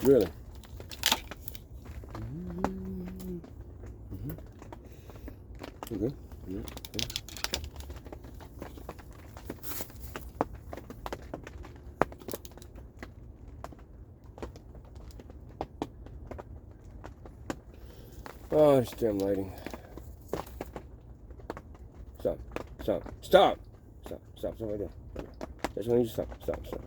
Really? Okay. Yeah. Okay. Oh, this damn lighting. Stop. Stop. Stop. Stop. Stop. Stop right there. That's when you stop. Stop. Stop.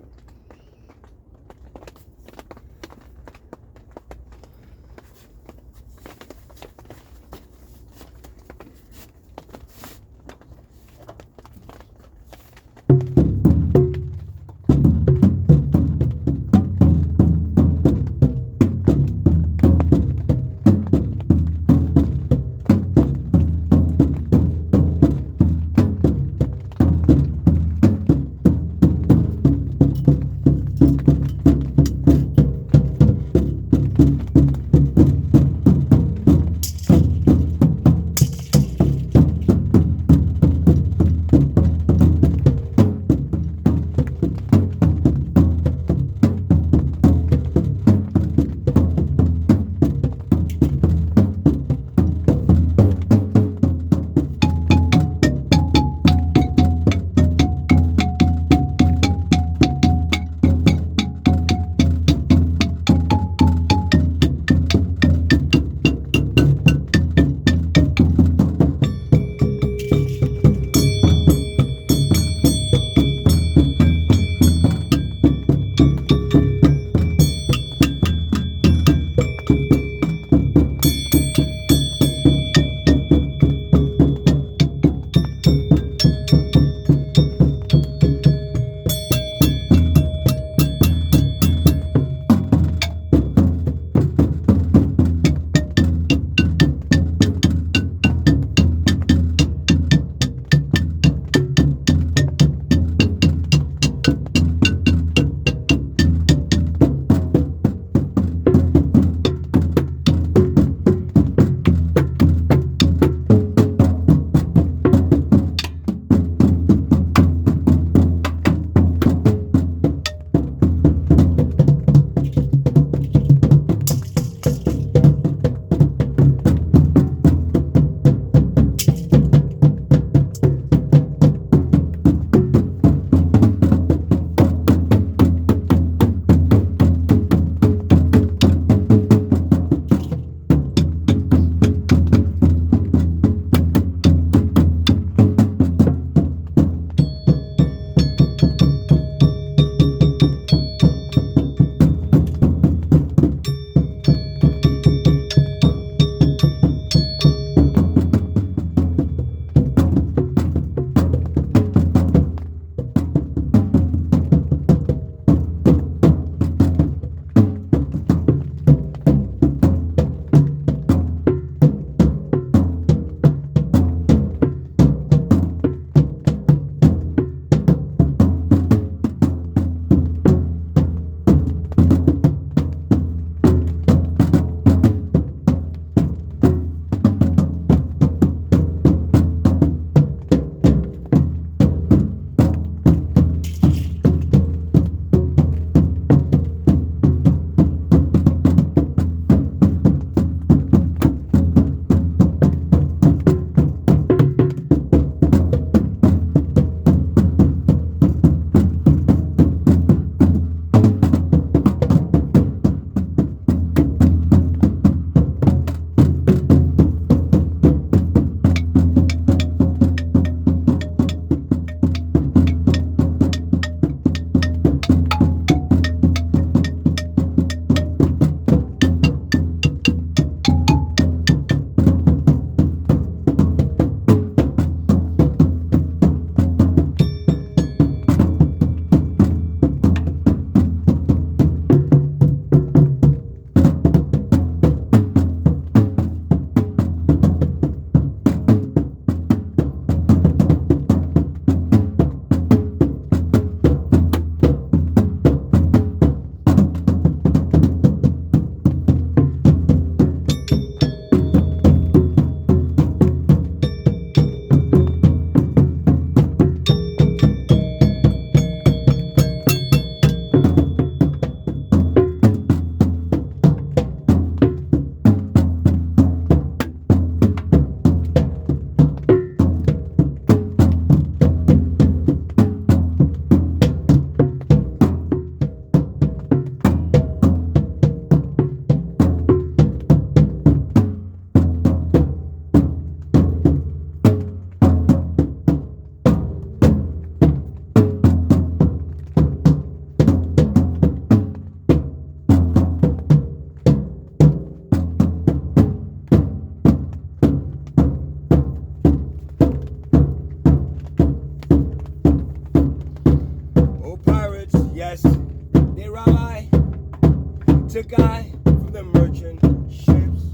took I from the merchant ships.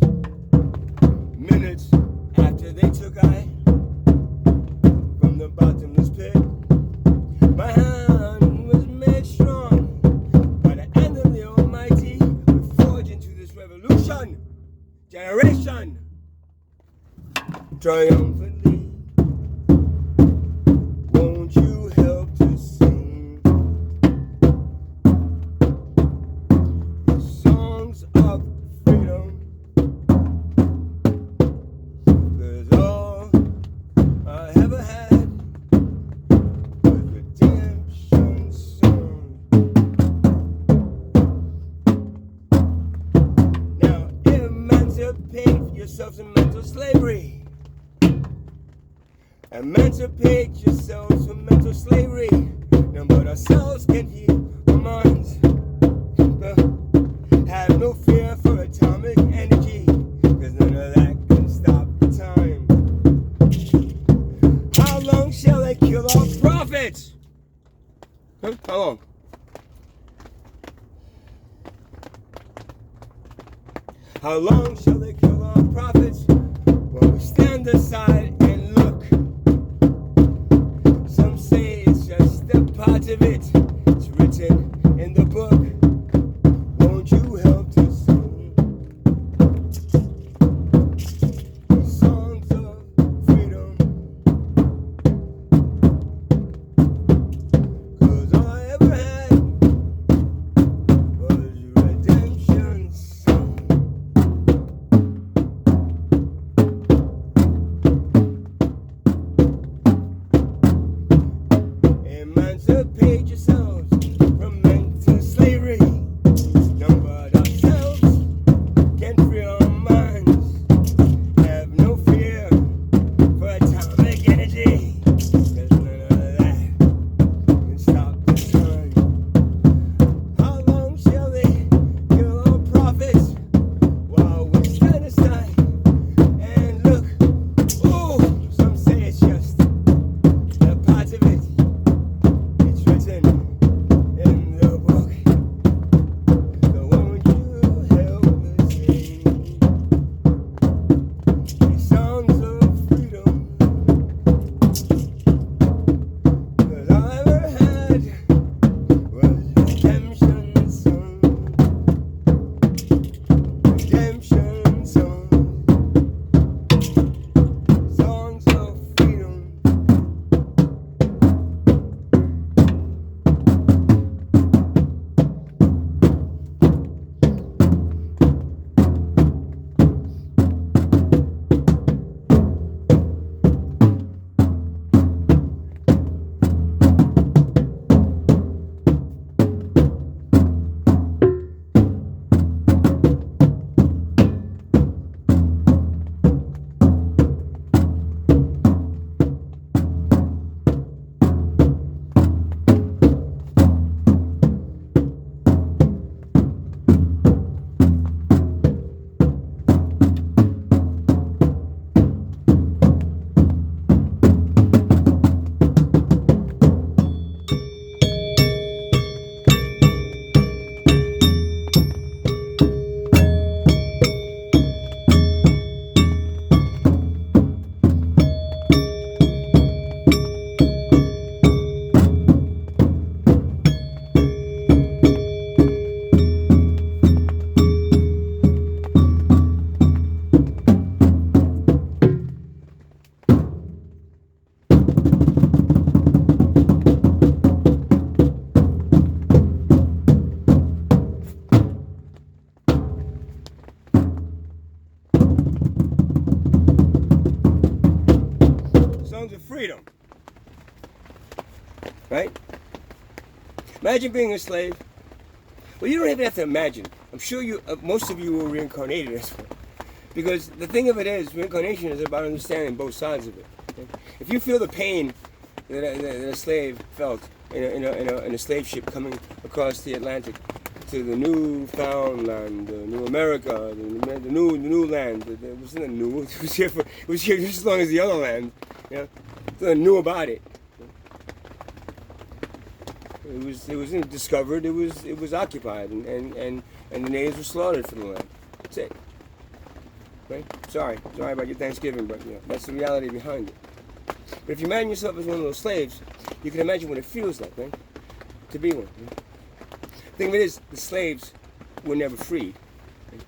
Minutes after they took I from the bottomless pit. My hand was made strong by the hand of the Almighty. We forge into this revolution, generation, triumphantly. Won't you help to sing the songs of freedom? 'Cause all I ever had was redemption song. Now emancipate yourselves from mental slavery. Emancipate yourselves from mental slavery. None but ourselves can heal our minds. Have no fear for atomic energy, 'cause none of that can stop the time. How long shall they kill our prophets? Huh? How long? How long shall they kill our prophets while we stand aside and look? Some say it's just a part of it. It's written in the book. Won't you help to sing the songs of freedom? 'Cause all I ever had was redemption song. Emancipate yourselves from mental slavery. None but ourselves can free our minds. Have no fear for atomic energy, 'cause none of that can stop the time. How long shall they kill our prophets while we stand aside and look? Oh, some say it's just a part of it. It's written in the book. So won't you help me sing these songs of freedom? 'Cause all I ever had was redemption song. Redemption song. Songs of freedom. Songs of freedom. Right? Imagine being a slave. Well, you don't even have to imagine. I'm sure most of you were reincarnated as well. Because the thing of it is, reincarnation is about understanding both sides of it. Okay? If you feel the pain that a slave felt in a slave ship coming across the Atlantic to the newfound land, the new America, the new land. It wasn't new. It was here just as long as the other land. You know, so knew about it. It wasn't discovered. It was occupied, and and the natives were slaughtered for the land. That's it. Right? Sorry about your Thanksgiving, but that's the reality behind it. But if you imagine yourself as one of those slaves, you can imagine what it feels like, right? To be one. Right? The thing of it is, the slaves were never freed. Right?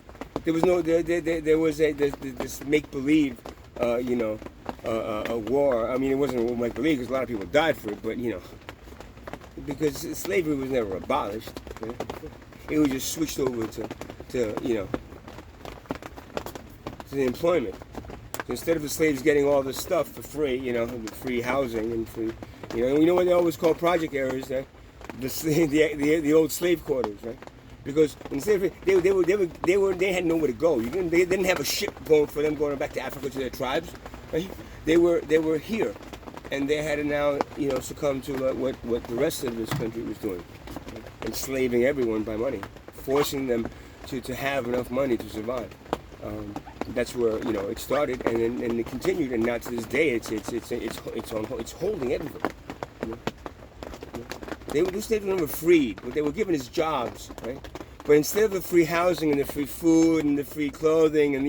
There was no, there was this make-believe, a war. I mean, it wasn't make-believe because a lot of people died for it, but because slavery was never abolished. Right? It was just switched over to the employment. So instead of the slaves getting all this stuff for free, free housing and free, you know what they always call project areas, right? The old slave quarters, right? Because instead of they had nowhere to go. They didn't have a ship going back to Africa to their tribes. Right? They were here, and they had to now succumb to what the rest of this country was doing, right? Enslaving everyone by money, forcing them to have enough money to survive. That's where it started, and it continued, and now to this day it's holding everything. These slaves were never freed. What they were given is jobs, right? But instead of the free housing and the free food and the free clothing and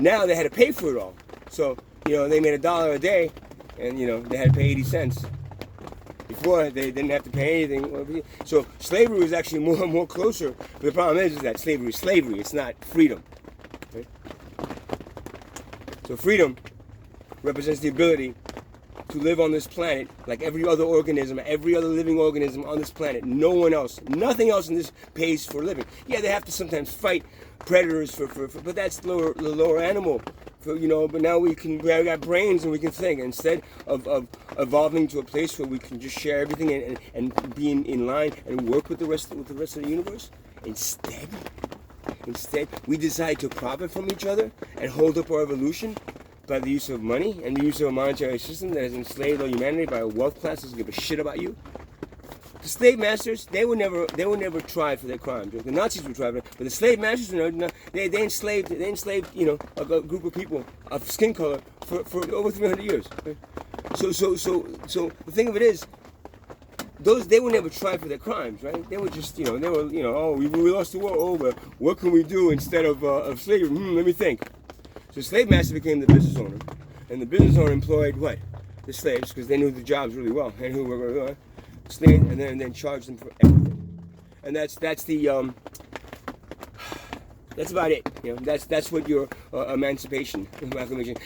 now they had to pay for it all. So they made $1 a day, and they had to pay 80 cents. Before, they didn't have to pay anything. So slavery was actually more closer. But the problem is that slavery is slavery. It's not freedom. Right? So freedom represents the ability to live on this planet like every other organism, every other living organism on this planet. No one else, nothing else in this pays for living. Yeah, they have to sometimes fight predators but that's the lower animal. But now we got brains and we can think. Instead of evolving to a place where we can just share everything and be in line and work with the rest of the universe, instead we decide to profit from each other and hold up our evolution by the use of money and the use of a monetary system that has enslaved all humanity by a wealth class that doesn't give a shit about you. The slave masters, they were never tried for their crimes. The Nazis were tried, but the slave masters, they enslaved a group of people of skin color for over 300 years. So the thing of it is, they were never tried for their crimes, right? They were just, we lost the war. Oh, but what can we do instead of slavery? Let me think. So the slave master became the business owner, and the business owner employed what? The slaves, because they knew the jobs really well and who were slave, and then charged them for everything. And that's about it. That's what your emancipation,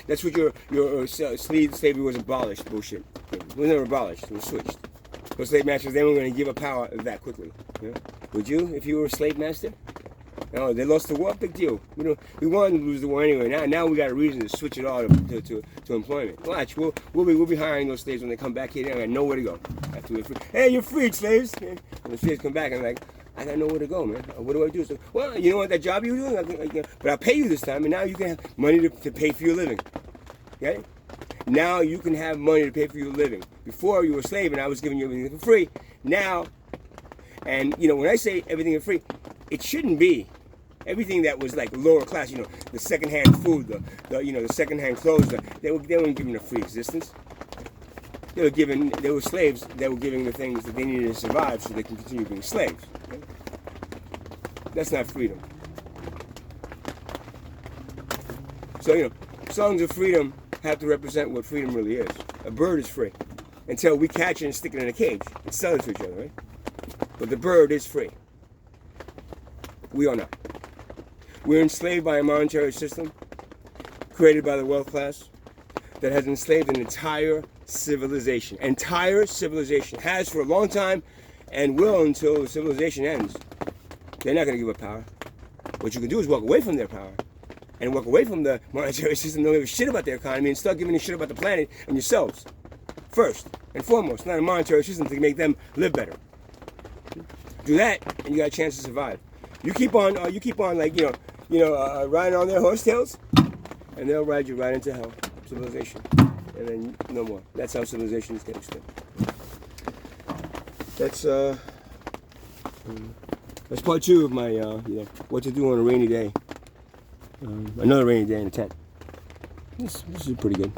that's what your slavery was abolished. Bullshit. It was never abolished. It was switched. Those slave masters, they weren't going to give up power that quickly. Would you, if you were a slave master? No, they lost the war. Big deal. We wanted to lose the war anyway. Now we got a reason to switch it all to employment. Watch, we'll be hiring those slaves when they come back here. They got nowhere to go. After we're free. Hey, you're freed, slaves. And the slaves come back and I'm like, I got nowhere to go, man. What do I do? So, well, you know what, that job you were doing, but I'll pay you this time, and now you can have money to pay for your living. Okay? Now you can have money to pay for your living. Before you were a slave and I was giving you everything for free. Now, and when I say everything for free, it shouldn't be everything that was like lower class, the secondhand food, the secondhand clothes, they weren't given a free existence. They were slaves that were giving the things that they needed to survive so they can continue being slaves. Okay? That's not freedom. So, songs of freedom have to represent what freedom really is. A bird is free until we catch it and stick it in a cage and sell it to each other, right? But the bird is free. We are not. We're enslaved by a monetary system created by the wealth class that has enslaved an entire civilization. Entire civilization. Has for a long time and will until the civilization ends. They're not going to give up power. What you can do is walk away from their power and walk away from the monetary system. Don't give a shit about their economy and start giving a shit about the planet and yourselves. First and foremost, not a monetary system to make them live better. Do that and you got a chance to survive. You keep on like, riding on their horsetails, and they'll ride you right into hell, civilization, and then no more. That's how civilization is getting extinct. That's part 2 of my, what to do on a rainy day. Another rainy day in a tent. This is pretty good.